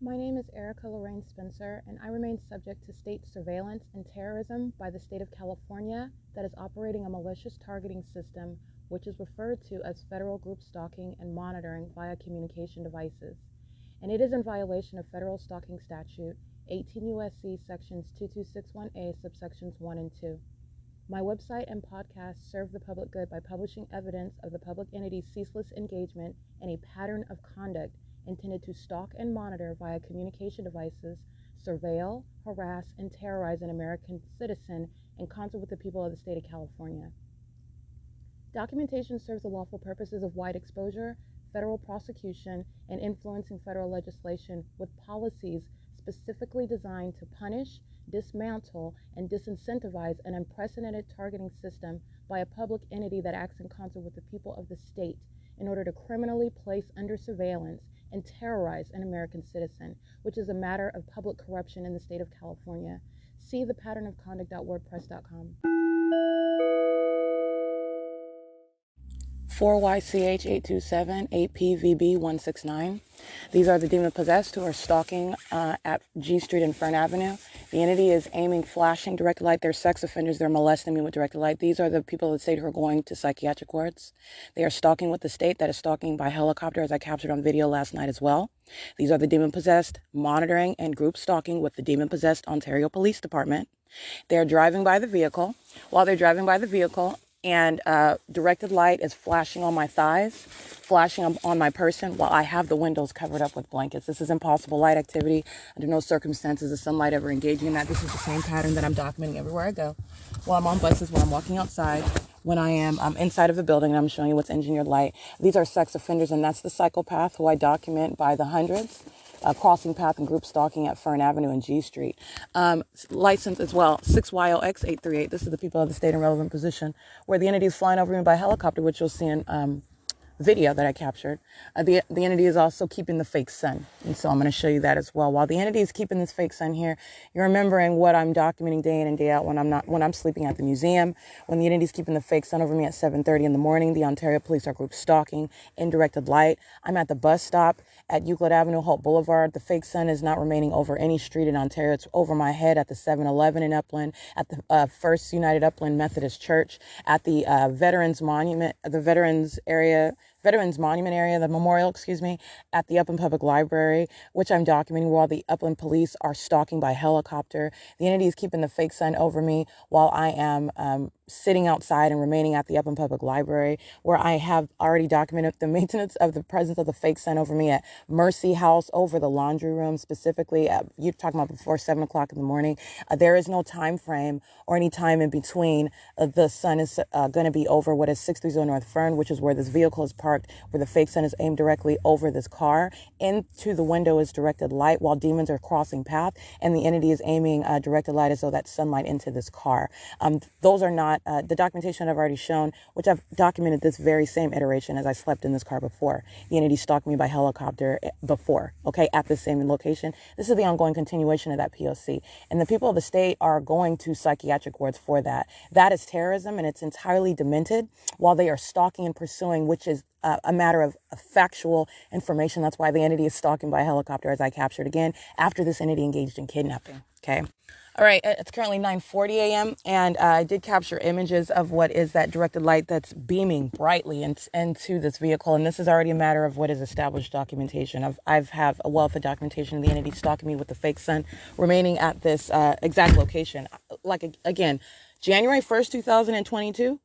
My name is Erica Lorraine Spencer, and I remain subject to state surveillance and terrorism by the state of California that is operating a malicious targeting system which is referred to as federal group stalking and monitoring via communication devices. And it is in violation of federal stalking statute 18 U.S.C. sections 2261A subsections 1 and 2. My website and podcast serve the public good by publishing evidence of the public entity's ceaseless engagement in a pattern of conduct intended to stalk and monitor via communication devices, surveil, harass, and terrorize an American citizen in concert with the people of the state of California. Documentation serves the lawful purposes of wide exposure, federal prosecution, and influencing federal legislation with policies specifically designed to punish, dismantle, and disincentivize an unprecedented targeting system by a public entity that acts in concert with the people of the state in order to criminally place under surveillance and terrorize an American citizen, which is a matter of public corruption in the state of California. See thepatternofconduct.wordpress.com. 4YCH827 8PVB169. These are the demon-possessed who are stalking at G Street and Fern Avenue. The entity is aiming, flashing directed light. They're sex offenders. They're molesting me with directed light. These are the people of the state who are going to psychiatric wards. They are stalking with the state that is stalking by helicopter, as I captured on video last night as well. These are the demon-possessed monitoring and group stalking with the demon-possessed Ontario Police Department. They're driving by the vehicle. While they're driving by the vehicle, and directed light is flashing on my thighs, flashing on my person while I have the windows covered up with blankets. This is impossible light activity. Under no circumstances is sunlight ever engaging in that. This is the same pattern that I'm documenting everywhere I go. While I'm on buses, when I'm walking outside, when I'm inside of the building, and I'm showing you what's engineered light. These are sex offenders, and that's the psychopath who I document by the hundreds. Crossing path and group stalking at Fern Avenue and G Street. License as well, 6YLX838. This is the people of the state in relevant position, where the entity is flying over me by helicopter, which you'll see in video that I captured. The entity is also keeping the fake sun, and so I'm going to show you that as well. While the entity is keeping this fake sun here, you're remembering what I'm documenting day in and day out when I'm sleeping at the museum. When the entity is keeping the fake sun over me at 7:30 in the morning, the Ontario Police are group stalking in directed light. I'm at the bus stop at Euclid Avenue, Holt Boulevard. The fake sun is not remaining over any street in Ontario. It's over my head at the 7-Eleven in Upland, at the First United Upland Methodist Church, at the Veterans Monument, the Veterans Monument area, the memorial, at the Upland Public Library, which I'm documenting while the Upland Police are stalking by helicopter. The entity is keeping the fake sun over me while I am sitting outside and remaining at the Upland Public Library, where I have already documented the maintenance of the presence of the fake sun over me at Mercy House over the laundry room, specifically you're talking about before 7 o'clock in the morning. There is no time frame or any time in between. The sun is going to be over what is 630 North Fern, which is where this vehicle is parked, where the fake sun is aimed directly over this car. Into the window is directed light while demons are crossing path, and the entity is aiming directed light as though that's sunlight into this car. Those are not the documentation I've already shown, which I've documented this very same iteration as I slept in this car before. The entity stalked me by helicopter before, at the same location. This is the ongoing continuation of that P.O.C. And the people of the state are going to psychiatric wards for that. That is terrorism, and it's entirely demented while they are stalking and pursuing, which is a matter of factual information. That's why the entity is stalking by helicopter, as I captured again, after this entity engaged in kidnapping. Okay. All right. It's currently 9:40 a.m. and I did capture images of what is that directed light that's beaming brightly into this vehicle. And this is already a matter of what is established documentation. I've have a wealth of documentation of the entity stalking me with the fake sun remaining at this exact location. Again, January 1st, 2022.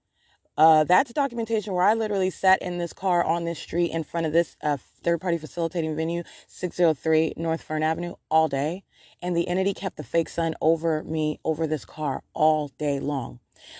That's documentation where I literally sat in this car on this street in front of this third-party facilitating venue, 603 North Fern Avenue, all day. And the entity kept the fake sun over me, over this car, all day long.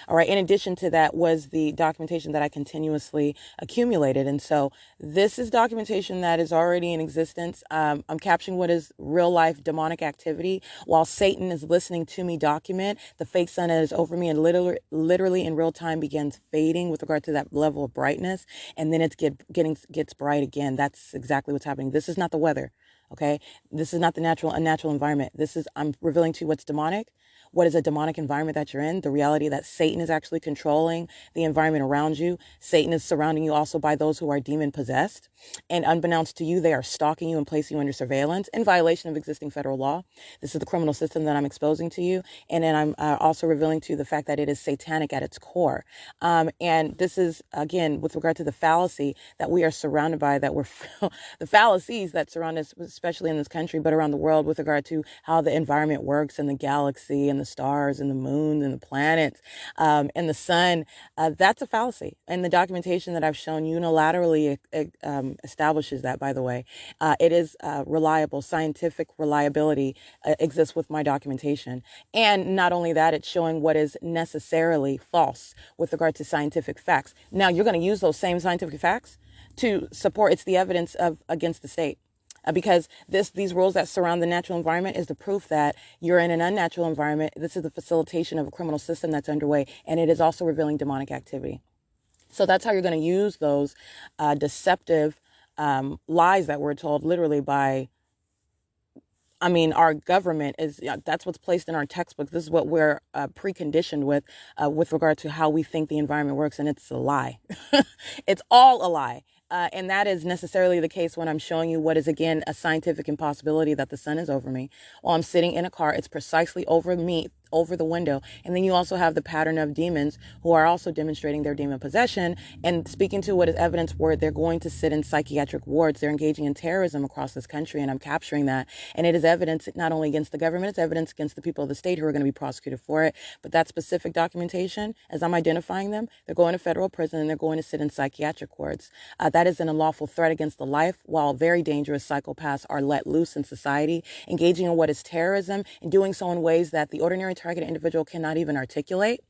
All right. In addition to that was the documentation that I continuously accumulated. And so this is documentation that is already in existence. I'm capturing what is real life demonic activity while Satan is listening to me document. The fake sun that is over me and literally in real time begins fading with regard to that level of brightness. And then it gets bright again. That's exactly what's happening. This is not the weather. Okay. This is not the unnatural environment. I'm revealing to you what's demonic, what is a demonic environment that you're in, the reality that Satan is actually controlling the environment around you. Satan is surrounding you also by those who are demon possessed. And unbeknownst to you, they are stalking you and placing you under surveillance in violation of existing federal law. This is the criminal system that I'm exposing to you. And then I'm also revealing to you the fact that it is satanic at its core. And this is, again, with regard to the fallacy that we are surrounded by, that we're the fallacies that surround us, especially in this country, but around the world, with regard to how the environment works and the galaxy and the stars and the moon and the planets and the sun. That's a fallacy. And the documentation that I've shown unilaterally establishes that, by the way. It is reliable. Scientific reliability exists with my documentation. And not only that, it's showing what is necessarily false with regard to scientific facts. Now, you're going to use those same scientific facts to support. It's the evidence of against the state. Because these rules that surround the natural environment is the proof that you're in an unnatural environment. This is the facilitation of a criminal system that's underway, and it is also revealing demonic activity. So that's how you're going to use those deceptive lies that we're told literally by, our government is, that's what's placed in our textbooks. This is what we're preconditioned with regard to how we think the environment works. And it's a lie. It's all a lie. And that is necessarily the case when I'm showing you what is, again, a scientific impossibility, that the sun is over me while I'm sitting in a car. It's precisely over me, over the window. And then you also have the pattern of demons who are also demonstrating their demon possession and speaking to what is evidence where they're going to sit in psychiatric wards. They're engaging in terrorism across this country, and I'm capturing that. And it is evidence not only against the government, it's evidence against the people of the state who are going to be prosecuted for it. But that specific documentation, as I'm identifying them, they're going to federal prison and they're going to sit in psychiatric wards. That is an unlawful threat against the life, while very dangerous psychopaths are let loose in society, engaging in what is terrorism and doing so in ways that the ordinary targeted individual cannot even articulate.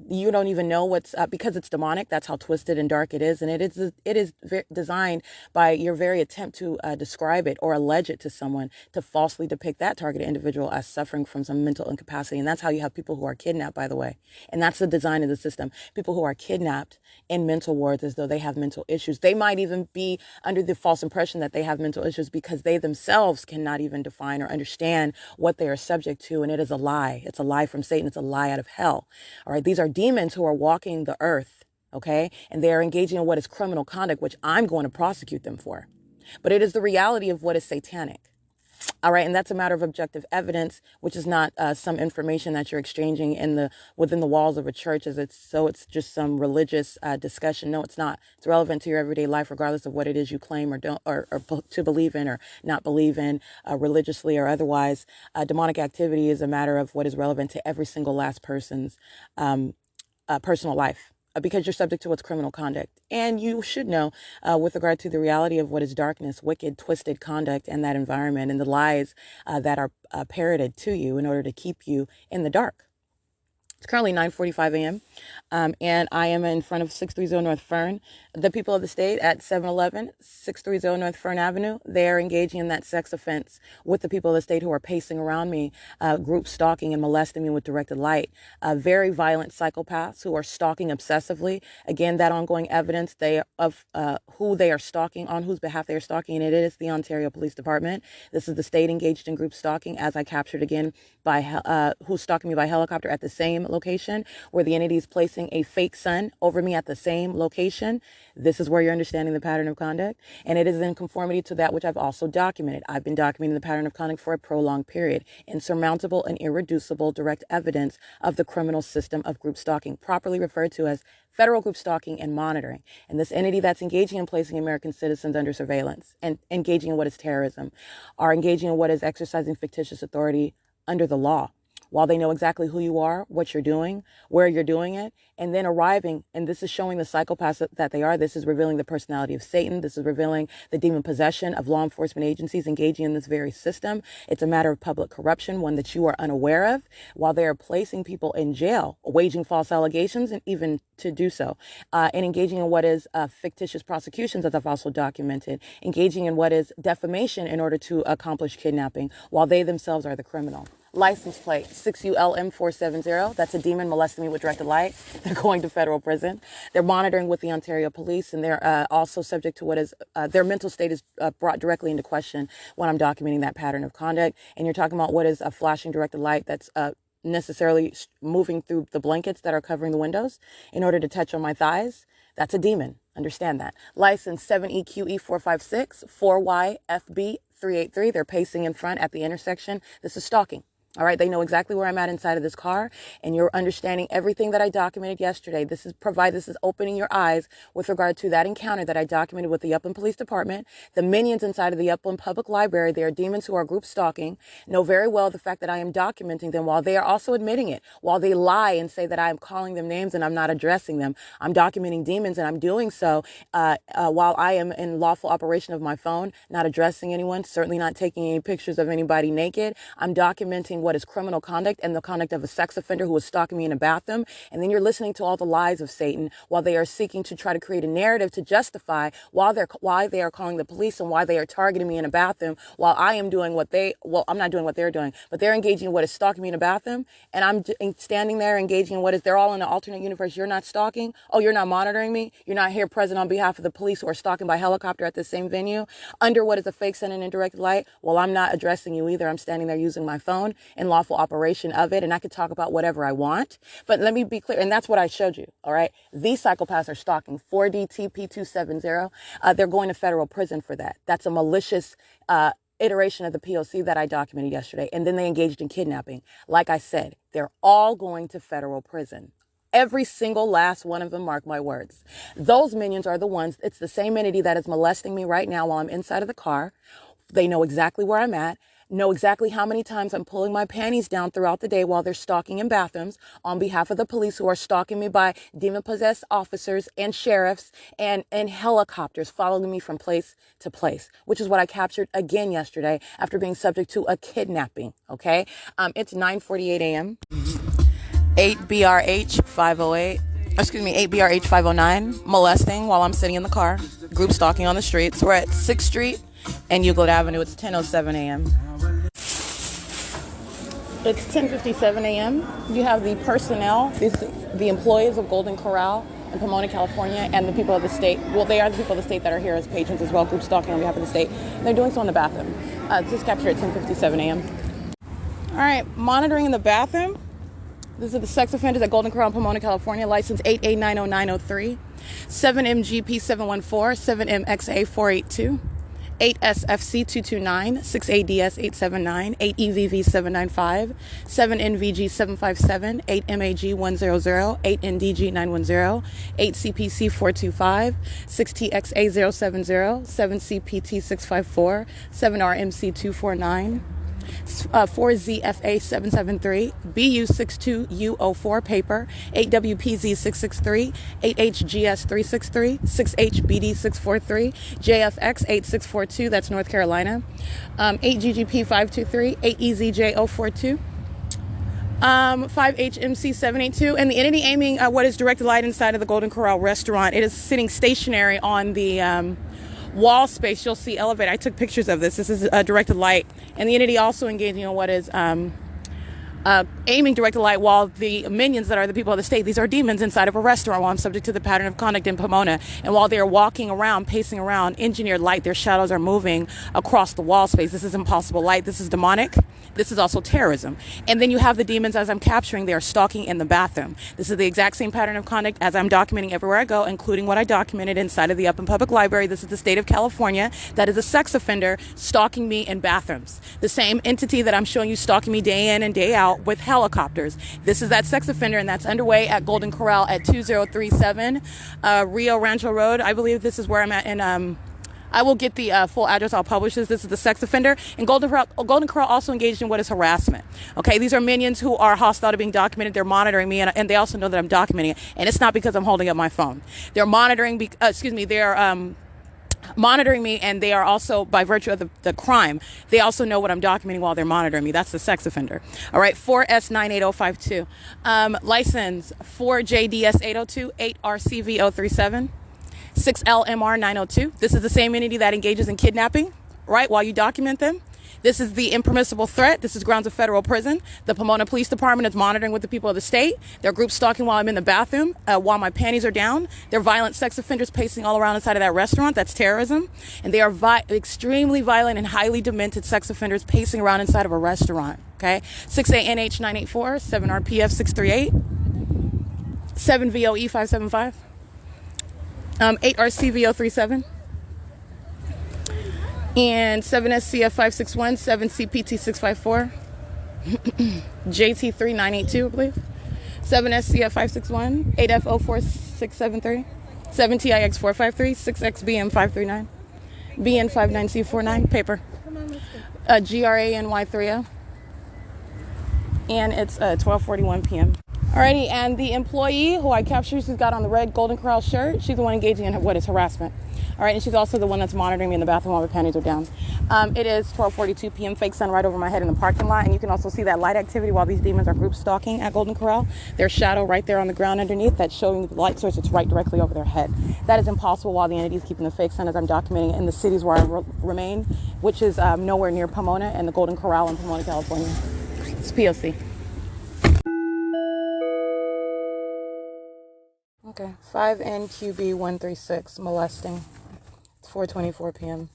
You don't even know what's because it's demonic. That's how twisted and dark it is, and it is designed by your very attempt to describe it or allege it to someone to falsely depict that targeted individual as suffering from some mental incapacity. And that's how you have people who are kidnapped, by the way. And that's the design of the system. People who are kidnapped in mental wards as though they have mental issues. They might even be under the false impression that they have mental issues because they themselves cannot even define or understand what they are subject to. And it is a lie. It's a lie from Satan. It's a lie out of hell. All right. These are demons who are walking the earth. Okay. And they are engaging in what is criminal conduct, which I'm going to prosecute them for. But it is the reality of what is satanic. All right. And that's a matter of objective evidence, which is not some information that you're exchanging within the walls of a church. It's just some religious discussion. No, it's not. It's relevant to your everyday life, regardless of what it is you claim or don't, or to believe in or not believe in religiously or otherwise. Demonic activity is a matter of what is relevant to every single last person's personal life. Because you're subject to what's criminal conduct. And you should know with regard to the reality of what is darkness, wicked, twisted conduct in that environment and the lies that are parroted to you in order to keep you in the dark. It's currently 9:45 a.m. And I am in front of 630 North Fern. The people of the state at 711 630 North Fern Avenue, they are engaging in that sex offense with the people of the state who are pacing around me, group stalking and molesting me with directed light. Very violent psychopaths who are stalking obsessively. Again, that ongoing evidence of who they are stalking, on whose behalf they are stalking, and it is the Ontario Police Department. This is the state engaged in group stalking, as I captured again by who's stalking me by helicopter at the same location, where the entity is placing a fake sun over me at the same location. This is where you're understanding the pattern of conduct, and it is in conformity to that which I've also documented. I've been documenting the pattern of conduct for a prolonged period. Insurmountable and irreducible direct evidence of the criminal system of group stalking, properly referred to as federal group stalking and monitoring. And this entity that's engaging in placing American citizens under surveillance and engaging in what is terrorism, are engaging in what is exercising fictitious authority under the law, while they know exactly who you are, what you're doing, where you're doing it, and then arriving. And this is showing the psychopaths that they are. This is revealing the personality of Satan. This is revealing the demon possession of law enforcement agencies engaging in this very system. It's a matter of public corruption, one that you are unaware of, while they are placing people in jail, waging false allegations, and even to do so, and engaging in what is fictitious prosecutions, as I've also documented, engaging in what is defamation in order to accomplish kidnapping, while they themselves are the criminal. License plate 6ULM470. That's a demon molesting me with directed light. They're going to federal prison. They're monitoring with the Ontario Police, and they're also subject to what is their mental state is brought directly into question when I'm documenting that pattern of conduct. And you're talking about what is a flashing directed light that's necessarily moving through the blankets that are covering the windows in order to touch on my thighs. That's a demon. Understand that. License 7EQE456, 4YFB383. They're pacing in front at the intersection. This is stalking. All right. They know exactly where I'm at inside of this car, and you're understanding everything that I documented yesterday. This is opening your eyes with regard to that encounter that I documented with the Upland Police Department. The minions inside of the Upland Public Library, they are demons who are group stalking, know very well the fact that I am documenting them while they are also admitting it, while they lie and say that I am calling them names and I'm not addressing them. I'm documenting demons, and I'm doing so while I am in lawful operation of my phone, not addressing anyone, certainly not taking any pictures of anybody naked. I'm documenting what is criminal conduct and the conduct of a sex offender who was stalking me in a bathroom. And then you're listening to all the lies of Satan while they are seeking to try to create a narrative to justify why they are calling the police and why they are targeting me in a bathroom while I am doing I'm not doing what they're doing, but they're engaging in what is stalking me in a bathroom. And I'm standing there engaging in they're all in an alternate universe. You're not stalking. Oh, you're not monitoring me. You're not here present on behalf of the police who are stalking by helicopter at the same venue under what is a fake sun and indirect light. Well, I'm not addressing you either. I'm standing there using my phone in lawful operation of it, and I could talk about whatever I want. But let me be clear, and that's what I showed you, all right? These psychopaths are stalking 4DTP270. They're going to federal prison for that. That's a malicious iteration of the P.O.C. that I documented yesterday, and then they engaged in kidnapping. Like I said, they're all going to federal prison. Every single last one of them, mark my words. Those minions are the ones, it's the same entity that is molesting me right now while I'm inside of the car. They know exactly where I'm at, know exactly how many times I'm pulling my panties down throughout the day while they're stalking in bathrooms on behalf of the police who are stalking me by demon-possessed officers and sheriffs and helicopters following me from place to place, which is what I captured again yesterday after being subject to a kidnapping, okay? It's 9:48 a.m. 8BRH 508, 8BRH 509, molesting while I'm sitting in the car, group stalking on the streets. We're at 6th Street and Euclid Avenue. It's 10:07 a.m. It's 10:57 a.m. You have the personnel, the employees of Golden Corral in Pomona, California, and the people of the state. Well, they are the people of the state that are here as patrons as well, group stalking on behalf of the state. They're doing so in the bathroom. This is captured at 10:57 a.m. All right, monitoring in the bathroom. These are the sex offenders at Golden Corral, Pomona, California, license 8A90903, 7MGP714, 7MXA482, 8SFC229, 6ADS879, 8EVV795, 7NVG757, 8MAG100, 8NDG910, 8CPC425, 6TXA070, 7CPT654, 7RMC249, 4ZFA773, BU62U04 paper, 8WPZ663, 8HGS363, 6HBD643, JFX8642, that's North Carolina, 8GGP523, 8EZJ042, 5HMC782, and the entity aiming what is directed light inside of the Golden Corral restaurant. It is sitting stationary on the wall space. You'll see elevator. I took pictures of this. This is a directed light, and the entity also engaging in what is aiming directed light while the minions that are the people of the state, these are demons inside of a restaurant while I'm subject to the pattern of conduct in Pomona. And while they're walking around, pacing around, engineered light, their shadows are moving across the wall space. This is impossible light. This is demonic. This is also terrorism. And then you have the demons as I'm capturing. They are stalking in the bathroom. This is the exact same pattern of conduct as I'm documenting everywhere I go, including what I documented inside of the Upland Public Library. This is the state of California. That is a sex offender stalking me in bathrooms. The same entity that I'm showing you stalking me day in and day out with helicopters. This is that sex offender, and that's underway at Golden Corral at 2037 Rio Rancho Road. I believe this is where I'm at, and I will get the full address. I'll publish this. This is the sex offender. And Golden Corral also engaged in what is harassment. Okay, these are minions who are hostile to being documented. They're monitoring me, and they also know that I'm documenting it. And it's not because I'm holding up my phone. They're monitoring. They're monitoring me, and they are also, by virtue of the crime, they also know what I'm documenting while they're monitoring me. That's the sex offender. All right, 4S98052. License 4JDS802, 8RCV037, 6LMR902. This is the same entity that engages in kidnapping, right, while you document them. This is the impermissible threat. This is grounds of federal prison. The Pomona Police Department is monitoring with the people of the state. They're group stalking while I'm in the bathroom, while my panties are down. They're violent sex offenders pacing all around inside of that restaurant. That's terrorism. And they are extremely violent and highly demented sex offenders pacing around inside of a restaurant. Okay, 6ANH984, 7RPF638, 7VOE575, 8RCVO37, and 7SCF561, 7CPT654, JT3982, I believe, 7SCF561, 8FO4673, 7TIX453, 6XBM539, BN59C49, paper, GRANY30, and it's 12:41 p.m. Alrighty, and the employee who I captured, she's got on the red Golden Corral shirt. She's the one engaging in what is harassment. All right, and she's also the one that's monitoring me in the bathroom while my panties are down. It is 12:42 p.m. Fake sun right over my head in the parking lot, and you can also see that light activity while these demons are group stalking at Golden Corral. There's shadow right there on the ground underneath that's showing the light source. It's right directly over their head. That is impossible while the entity is keeping the fake sun, as I'm documenting in the cities where I remain, which is nowhere near Pomona and the Golden Corral in Pomona, California. It's P.O.C. Okay, 5NQB136, molesting. It's 4:24 p.m.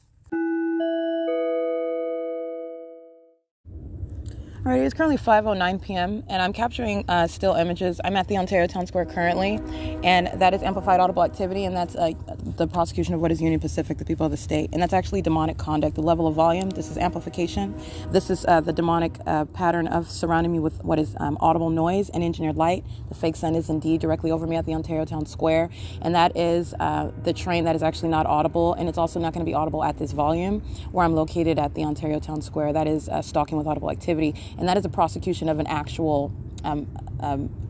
All right, it's currently 5:09 p.m. and I'm capturing still images. I'm at the Ontario Town Square currently, and that is amplified audible activity, and that's the prosecution of what is Union Pacific, the people of the state, and that's actually demonic conduct. The level of volume, this is amplification. This is the demonic pattern of surrounding me with what is audible noise and engineered light. The fake sun is indeed directly over me at the Ontario Town Square, and that is the train that is actually not audible, and it's also not going to be audible at this volume where I'm located at the Ontario Town Square. That is stalking with audible activity. And that is a prosecution of an actual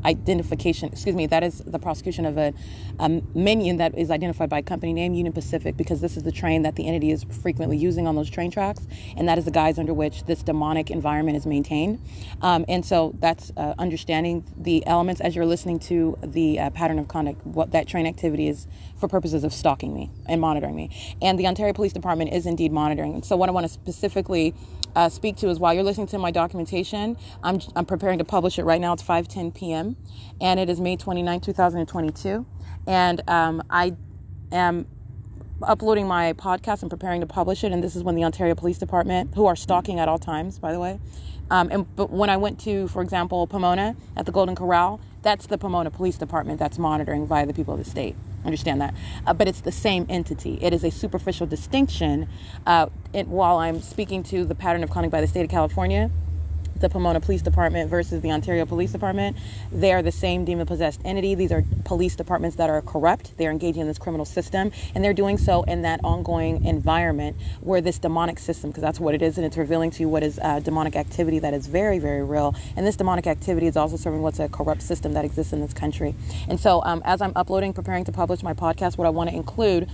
identification. Excuse me, that is the prosecution of a minion that is identified by a company named Union Pacific, because this is the train that the entity is frequently using on those train tracks, and that is the guise under which this demonic environment is maintained. And so that's understanding the elements as you're listening to the pattern of conduct, what that train activity is for purposes of stalking me and monitoring me. And the Ontario Police Department is indeed monitoring. And so what I want to specifically speak to is, while you're listening to my documentation, I'm preparing to publish it right now. It's 5:10 p.m. and it is May 29, 2022. And I am uploading my podcast and preparing to publish it. And this is when the Ontario Police Department, who are stalking at all times, by the way. But when I went to, for example, Pomona at the Golden Corral, that's the Pomona Police Department that's monitoring via the people of the state. Understand that. But it's the same entity. It is a superficial distinction. While I'm speaking to the pattern of conduct by the state of California, the Pomona Police Department versus the Ontario Police Department, they are the same demon-possessed entity. These are police departments that are corrupt. They're engaging in this criminal system, and they're doing so in that ongoing environment where this demonic system, because that's what it is, and it's revealing to you what is demonic activity that is very, very real. And this demonic activity is also serving what's a corrupt system that exists in this country. And so as I'm preparing to publish my podcast, what I want to include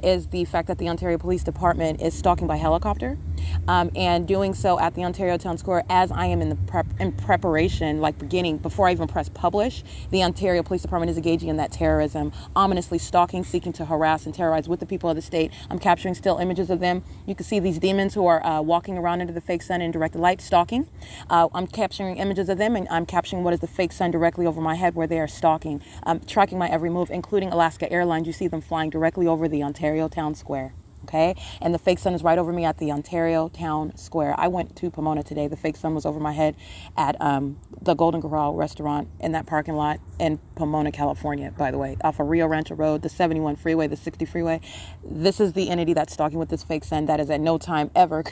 is the fact that the Ontario Police Department is stalking by helicopter, and doing so at the Ontario Town Square as I am in preparation, like before I even press publish. The Ontario Police Department is engaging in that terrorism, ominously stalking, seeking to harass and terrorize with the people of the state. I'm capturing still images of them. You can see these demons who are walking around under the fake sun in direct light, stalking. I'm capturing images of them, and I'm capturing what is the fake sun directly over my head where they are stalking, tracking my every move, including Alaska Airlines. You see them flying directly over the Ontario Town Square. Okay, and the fake sun is right over me at the Ontario Town Square. I went to Pomona today. The fake sun was over my head at the Golden Corral restaurant in that parking lot in Pomona, California, by the way, off of Rio Rancho Road, the 71 freeway, the 60 freeway. This is the entity that's stalking with this fake sun that is at no time ever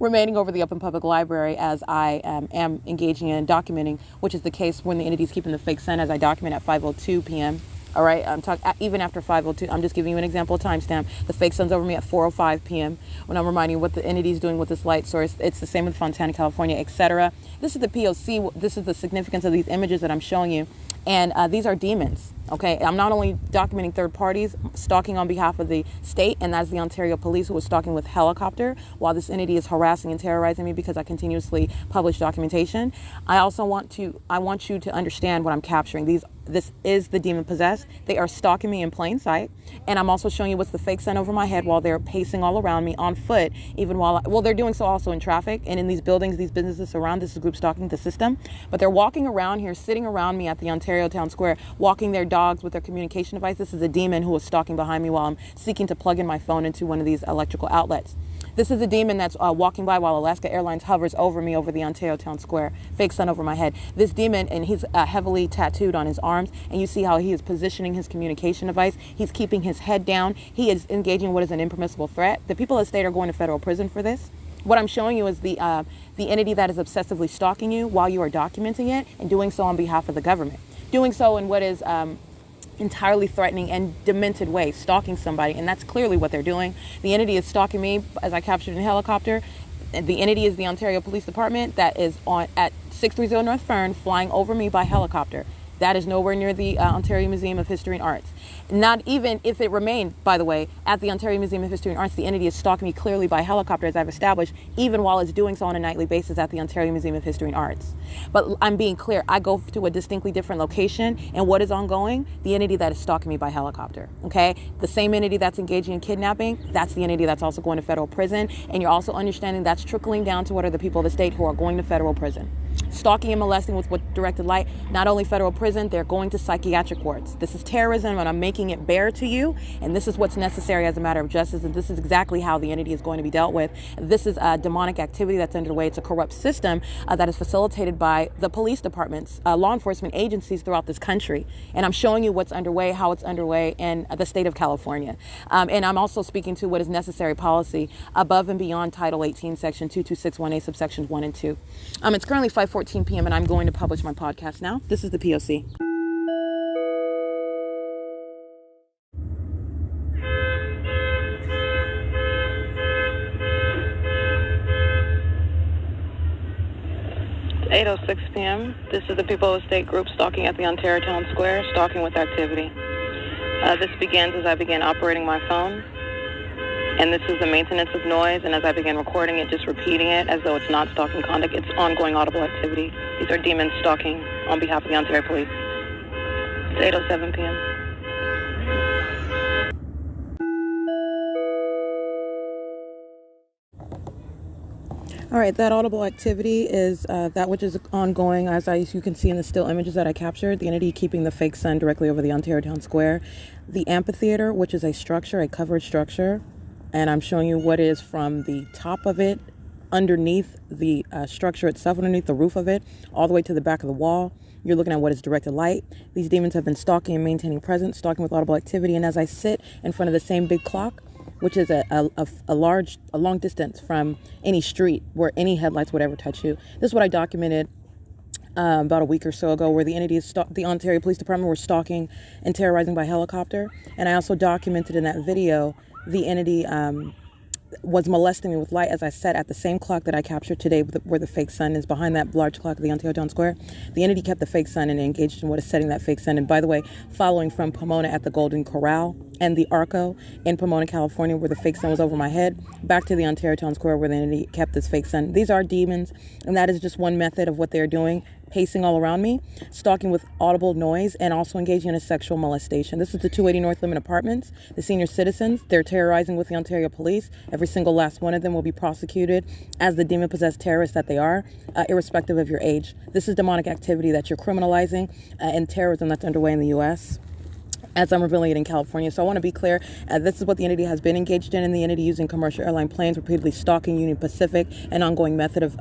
remaining over the open public library as I am engaging in documenting, which is the case when the entity is keeping the fake sun, as I document at 5:02 p.m. All right, I'm talking even after 5:02. I'm just giving you an example of timestamp. The fake sun's over me at 4:05 p.m. when I'm reminding you what the entity is doing with this light source. It's the same with Fontana, California, etc. This is the P.O.C. This is the significance of these images that I'm showing you. And these are demons, okay? I'm not only documenting third parties stalking on behalf of the state, and that's the Ontario Police, who was stalking with helicopter while this entity is harassing and terrorizing me because I continuously publish documentation. I want you to understand what I'm capturing. This is the demon possessed. They are stalking me in plain sight. And I'm also showing you what's the fake sun over my head while they're pacing all around me on foot, even while, they're doing so also in traffic and in these buildings, these businesses around. This is group stalking the system. But they're walking around here, sitting around me at the Ontario Town Square, walking their dogs with their communication device. This is a demon who is stalking behind me while I'm seeking to plug in my phone into one of these electrical outlets. This is a demon that's walking by while Alaska Airlines hovers over me over the Ontario Town Square. Fake sun over my head. This demon, and he's heavily tattooed on his arms, and you see how he is positioning his communication device. He's keeping his head down. He is engaging in what is an impermissible threat. The people of the state are going to federal prison for this. What I'm showing you is the entity that is obsessively stalking you while you are documenting it, and doing so on behalf of the government. Doing so in what is entirely threatening and demented way, stalking somebody, and that's clearly what they're doing. The entity is stalking me as I captured in a helicopter. And the entity is the Ontario Police Department that is on at 630 North Fern, flying over me by helicopter. That is nowhere near the Ontario Museum of History and Arts. Not even if it remained, by the way, at the Ontario Museum of History and Arts, the entity is stalking me clearly by helicopter, as I've established, even while it's doing so on a nightly basis at the Ontario Museum of History and Arts. But I'm being clear, I go to a distinctly different location, and what is ongoing? The entity that is stalking me by helicopter, okay? The same entity that's engaging in kidnapping, that's the entity that's also going to federal prison, and you're also understanding that's trickling down to what are the people of the state who are going to federal prison. Stalking and molesting with what directed light, not only federal prison, they're going to psychiatric wards. This is terrorism, and I'm making it bare to you, and this is what's necessary as a matter of justice, and this is exactly how the entity is going to be dealt with. This is a demonic activity that's underway. It's a corrupt system that is facilitated by the police departments, law enforcement agencies throughout this country, and I'm showing you what's underway, how it's underway in the state of California. And I'm also speaking to what is necessary policy above and beyond Title 18, Section 2261A, subsections 1 and 2. It's currently 5:14 p.m. and I'm going to publish my podcast now. This is the P.O.C. It's 8:06 p.m. This is the People of the State group stalking at the Ontario Town Square, stalking with activity. This begins as I begin operating my phone. And this is the maintenance of noise, and as I begin recording it, just repeating it as though it's not stalking conduct, it's ongoing audible activity. These are demons stalking on behalf of the Ontario Police. It's 8:07 p.m. All right, that audible activity is that which is ongoing, as you can see in the still images that I captured, the entity keeping the fake sun directly over the Ontario Town Square. The amphitheater, which is a structure, a covered structure, and I'm showing you what is from the top of it, underneath the structure itself, underneath the roof of it, all the way to the back of the wall. You're looking at what is directed light. These demons have been stalking and maintaining presence, stalking with audible activity. And as I sit in front of the same big clock, which is a long distance from any street where any headlights would ever touch you. This is what I documented about a week or so ago, where the entities, the Ontario Police Department, were stalking and terrorizing by helicopter. And I also documented in that video the entity was molesting me with light as I sat at the same clock that I captured today, where the fake sun is behind that large clock of the Ontario Town Square. The entity kept the fake sun and engaged in what is setting that fake sun. And by the way, following from Pomona at the Golden Corral and the Arco in Pomona, California, where the fake sun was over my head, back to the Ontario Town Square where the entity kept this fake sun. These are demons, and that is just one method of what they're doing, pacing all around me, stalking with audible noise, and also engaging in a sexual molestation. This is the 280 North Limit Apartments, the senior citizens. They're terrorizing with the Ontario Police. Every single last one of them will be prosecuted as the demon-possessed terrorists that they are, irrespective of your age. This is demonic activity that you're criminalizing and terrorism that's underway in the U.S., as I'm revealing it in California. So I want to be clear, this is what the entity has been engaged in, and the entity using commercial airline planes, repeatedly stalking Union Pacific, an ongoing method of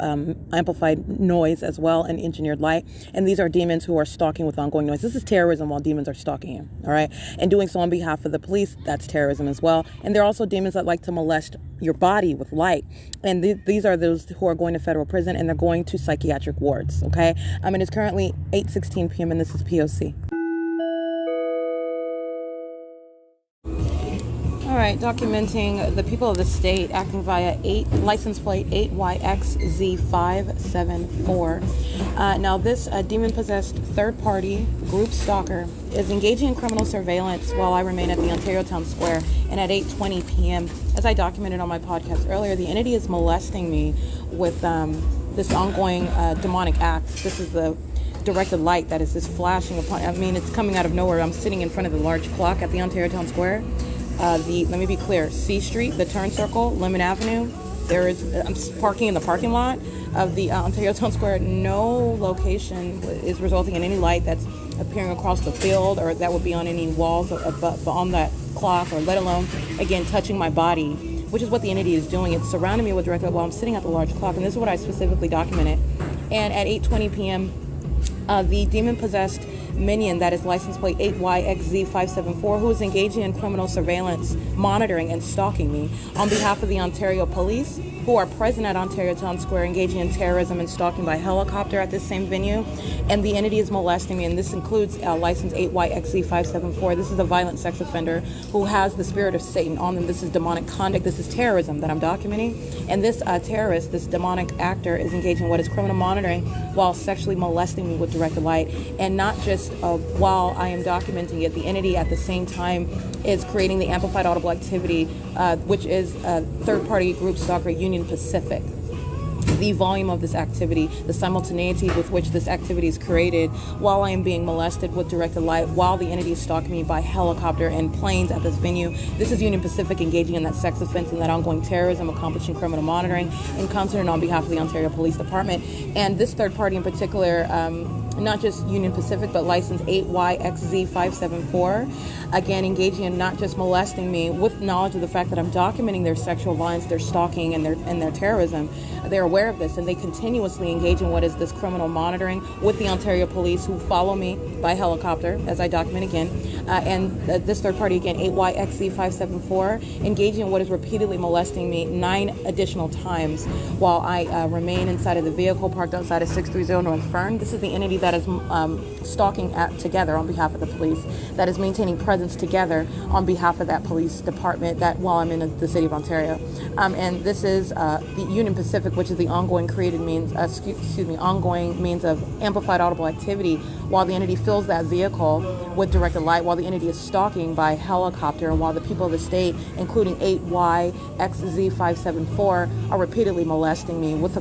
amplified noise as well, and engineered light. And these are demons who are stalking with ongoing noise. This is terrorism while demons are stalking you, all right? And doing so on behalf of the police, that's terrorism as well. And there are also demons that like to molest your body with light. And these are those who are going to federal prison, and they're going to psychiatric wards, okay? And it's currently 8:16 p.m., and this is P.O.C. All right, documenting the people of the state acting via license plate 8YXZ574. Now, this demon-possessed third-party group stalker is engaging in criminal surveillance while I remain at the Ontario Town Square, and at 8:20 p.m., as I documented on my podcast earlier, the entity is molesting me with this ongoing demonic act. This is the directed light that is just flashing upon. I mean, it's coming out of nowhere. I'm sitting in front of the large clock at the Ontario Town Square. Let me be clear, C Street, the turn circle, Lemon Avenue, I'm parking in the parking lot of the Ontario Town Square. No location is resulting in any light that's appearing across the field, or that would be on any walls on that clock, or let alone, again, touching my body which is what the entity is doing. It's surrounding me with direct light while I'm sitting at the large clock, and this is what I specifically documented. And at 8:20 p.m., the demon-possessed minion, that is license plate 8YXZ574, who is engaging in criminal surveillance, monitoring, and stalking me on behalf of the Ontario Police, who are present at Ontario Town Square, engaging in terrorism and stalking by helicopter at this same venue. And the entity is molesting me, and this includes license 8YXZ574. This is a violent sex offender who has the spirit of Satan on them. This is demonic conduct. This is terrorism that I'm documenting. And this terrorist, this demonic actor, is engaging in what is criminal monitoring while sexually molesting me with directed light. And not just while I am documenting it, the entity at the same time is creating the amplified audible activity, which is a third-party group stalker, Union Pacific. The volume of this activity, the simultaneity with which this activity is created while I am being molested with directed light, while the entity is stalking me by helicopter and planes at this venue. This is Union Pacific engaging in that sex offense and that ongoing terrorism, accomplishing criminal monitoring in concert and on behalf of the Ontario Police Department. And this third party in particular, not just Union Pacific, but license 8YXZ574, again, engaging in not just molesting me with knowledge of the fact that I'm documenting their sexual violence, their stalking, and their terrorism. They're aware of this, and they continuously engage in what is this criminal monitoring with the Ontario Police, who follow me by helicopter, as I document again. And this third party, again, 8YXZ574, engaging in what is repeatedly molesting me 9 additional times while I remain inside of the vehicle parked outside of 630 North Fern. This is the entity that is stalking together on behalf of the police, that is maintaining presence together on behalf of that police department that while I'm in the city of Ontario. And this is the Union Pacific, which is the ongoing ongoing means of amplified audible activity while the entity fills that vehicle with directed light, while the entity is stalking by helicopter, and while the people of the state, including 8YXZ574, are repeatedly molesting me with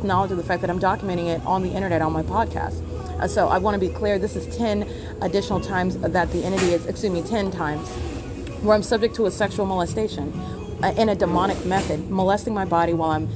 knowledge of the fact that I'm documenting it on the internet on my podcast. So I want to be clear, this is 10 additional times that the entity is, 10 times where I'm subject to a sexual molestation in a demonic method, molesting my body while I'm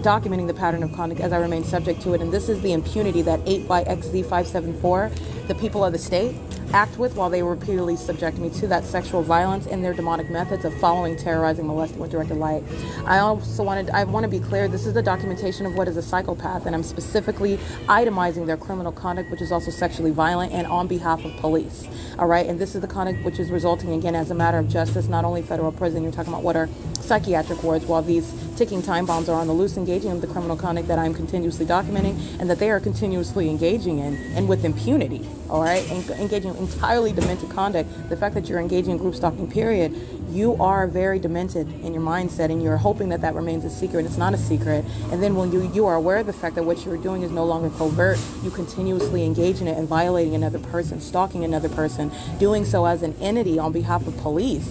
documenting the pattern of conduct as I remain subject to it. And this is the impunity that 8YXZ574, the people of the state, act with while they repeatedly subject me to that sexual violence and their demonic methods of following, terrorizing, molesting with directed light. I want to be clear, this is the documentation of what is a psychopath, and I'm specifically itemizing their criminal conduct, which is also sexually violent and on behalf of police. All right, and this is the conduct which is resulting, again, as a matter of justice, not only federal prison, you're talking about what are psychiatric wards, while these ticking time bombs are on the loose, engaging in the criminal conduct that I'm continuously documenting and that they are continuously engaging in, and with impunity, all right, and engaging in entirely demented conduct. The fact that you're engaging in group stalking, period, you are very demented in your mindset, and you're hoping that that remains a secret. It's not a secret. And then when you are aware of the fact that what you're doing is no longer covert, you continuously engage in it and violating another person, stalking another person, doing so as an entity on behalf of police.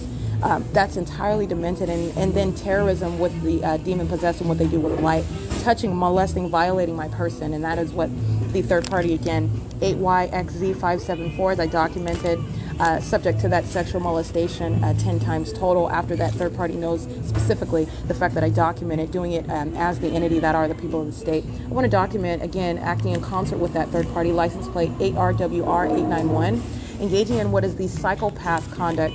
That's entirely demented. And then terrorism with the demon possession, what they do with light, touching, molesting, violating my person. And that is what the third party, again, 8YXZ574, as I documented, subject to that sexual molestation 10 times total, after that third party knows specifically the fact that I documented doing it as the entity that are the people of the state. I want to document, again, acting in concert with that third party, license plate 8RWR891, engaging in what is the psychopath conduct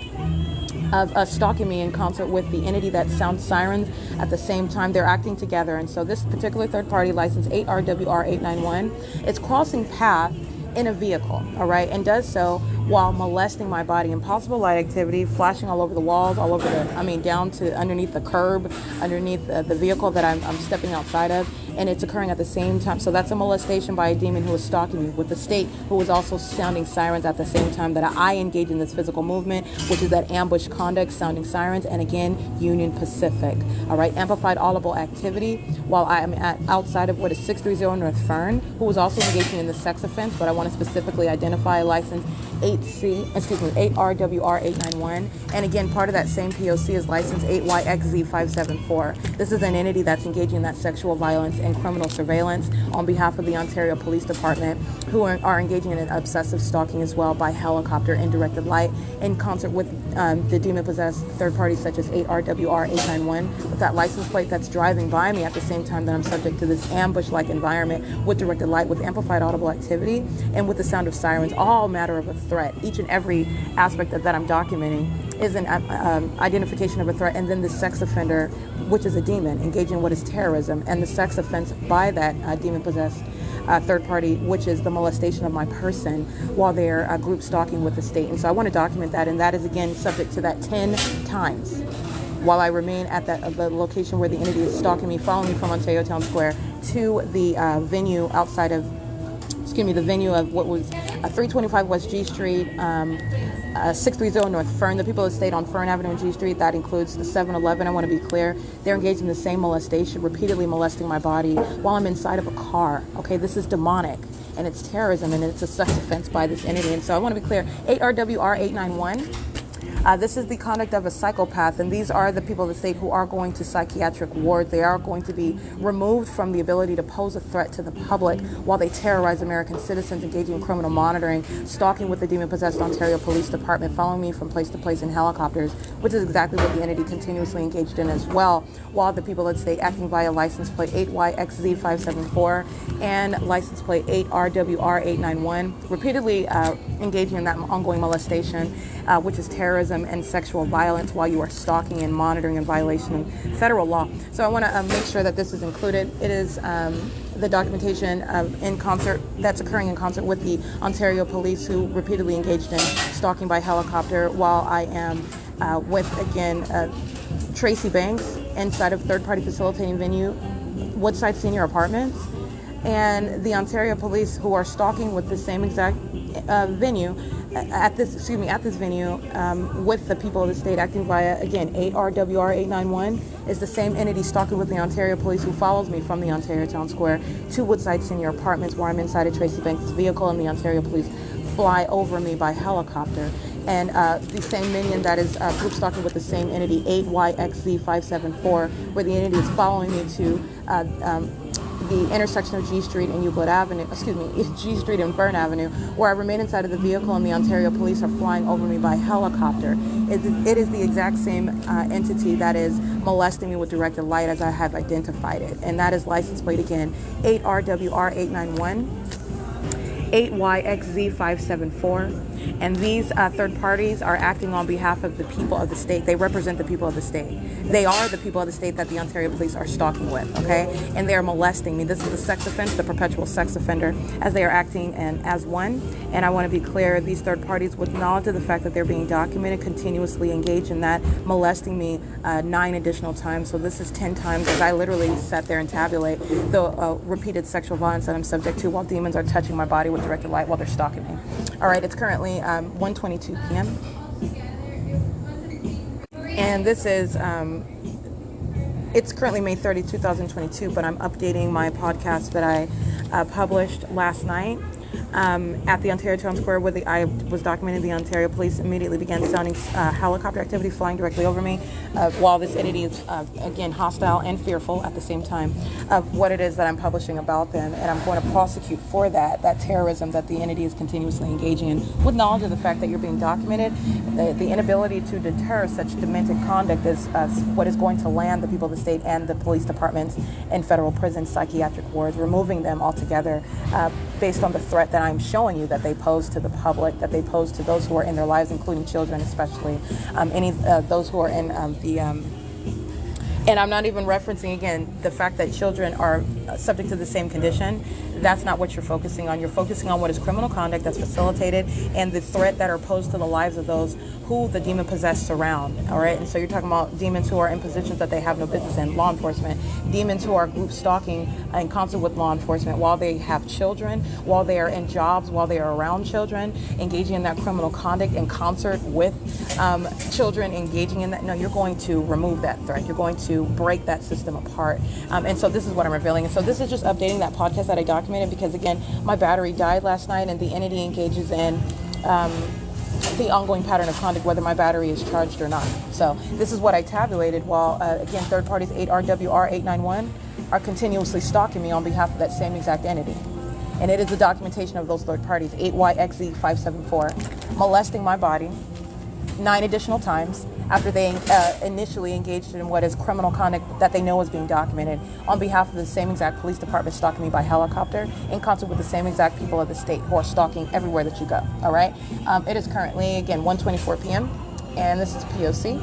of stalking me in concert with the entity that sounds sirens at the same time. They're acting together. And so this particular third party, license 8RWR891, is crossing path in a vehicle, all right, and does so while molesting my body. Impossible light activity, flashing all over the walls, all over down to underneath the curb, underneath the vehicle that I'm stepping outside of, and it's occurring at the same time. So that's a molestation by a demon who is stalking me with the state, who is also sounding sirens at the same time that I engage in this physical movement, which is that ambush conduct, sounding sirens, and again, Union Pacific, all right, amplified audible activity while I am outside of what is 630 North Fern, who is also engaging in the sex offense, but I want to specifically identify license 8RWR891, and again, part of that same P.O.C. is license 8YXZ574. This is an entity that's engaging in that sexual violence and criminal surveillance on behalf of the Ontario Police Department, who are engaging in an obsessive stalking as well by helicopter and directed light, in concert with the demon-possessed third parties such as 8RWR891, with that license plate that's driving by me at the same time that I'm subject to this ambush-like environment with directed light, with amplified audible activity, and with the sound of sirens, all matter of a threat. Each and every aspect that I'm documenting is an identification of a threat, and then the sex offender, which is a demon, engaging in what is terrorism, and the sex offense by that demon-possessed third party, which is the molestation of my person while they're group stalking with the state. And so I want to document that, and that is again subject to that 10 times while I remain at the location where the entity is stalking me, following me from Ontario Town Square to the venue outside of, the venue of what was 325 West G Street, 630 North Fern. The people that stayed on Fern Avenue and G Street, that includes the 7-Eleven. I want to be clear. They're engaged in the same molestation, repeatedly molesting my body while I'm inside of a car. Okay, this is demonic, and it's terrorism, and it's a sex offense by this entity. And so I want to be clear. 8RWR 891. This is the conduct of a psychopath, and these are the people of the state who are going to psychiatric wards. They are going to be removed from the ability to pose a threat to the public while they terrorize American citizens, engaging in criminal monitoring, stalking with the demon-possessed Ontario Police Department, following me from place to place in helicopters, which is exactly what the entity continuously engaged in as well, while the people of the state acting via license plate 8YXZ574 and license plate 8RWR891, repeatedly engaging in that ongoing molestation, which is terrorism and sexual violence while you are stalking and monitoring in violation of federal law. So I want to make sure that this is included. It is the documentation in concert, that's occurring in concert with the Ontario Police, who repeatedly engaged in stalking by helicopter while I am with, again, Tracy Banks inside of third-party facilitating venue, Woodside Senior Apartments, and the Ontario Police, who are stalking with the same exact venue at this venue with the people of the state, acting via, again, 8RWR891 is the same entity stalking with the Ontario Police, who follows me from the Ontario Town Square to Woodside Senior Apartments, where I'm inside of Tracy Banks' vehicle, and the Ontario Police fly over me by helicopter. And the same minion that is group stalking with the same entity, 8YXZ574, where the entity is following me to the intersection of G Street and Euclid Avenue, G Street and Fern Avenue, where I remain inside of the vehicle and the Ontario Police are flying over me by helicopter. It is the exact same entity that is molesting me with directed light as I have identified it. And that is license plate, again, 8RWR891, 8YXZ574. And these third parties are acting on behalf of the people of the state. They represent the people of the state. They are the people of the state that the Ontario Police are stalking with, okay? And they are molesting me. This is a sex offense, the perpetual sex offender, as they are acting as one. And I want to be clear, these third parties, with knowledge of the fact that they're being documented, continuously engage in that, molesting me 9 additional times. So this is 10 times, as I literally sat there and tabulate the repeated sexual violence that I'm subject to while demons are touching my body with directed light while they're stalking me. All right, it's currently 1:22 p.m. And this is, it's currently May 30, 2022, but I'm updating my podcast that I published last night at the Ontario Town Square, where I was documenting the Ontario Police immediately began sounding helicopter activity flying directly over me while this entity is, again, hostile and fearful at the same time of what it is that I'm publishing about them. And I'm going to prosecute for that terrorism that the entity is continuously engaging in, with knowledge of the fact that you're being documented. The inability to deter such demented conduct is what is going to land the people of the state and the police departments in federal prisons, psychiatric wards, removing them altogether based on the threat that I'm showing you that they pose to the public, that they pose to those who are in their lives, including children, especially those who are in and I'm not even referencing, again, the fact that children are subject to the same condition. That's not what you're focusing on. You're focusing on what is criminal conduct that's facilitated and the threat that are posed to the lives of those who the demon-possessed surround, all right? And so you're talking about demons who are in positions that they have no business in, law enforcement, demons who are group stalking in concert with law enforcement while they have children, while they are in jobs, while they are around children, engaging in that criminal conduct in concert with children, engaging in that. No, you're going to remove that threat. You're going to break that system apart. And so this is what I'm revealing. And so this is just updating that podcast that I documented because, again, my battery died last night and the entity engages in the ongoing pattern of conduct, whether my battery is charged or not. So this is what I tabulated while, again, third parties 8RWR891 are continuously stalking me on behalf of that same exact entity. And it is the documentation of those third parties, 8YXZ574, molesting my body 9 additional times after they initially engaged in what is criminal conduct that they know is being documented on behalf of the same exact police department stalking me by helicopter in concert with the same exact people of the state who are stalking everywhere that you go, all right? It is currently, again, 1:24 p.m. And this is P.O.C.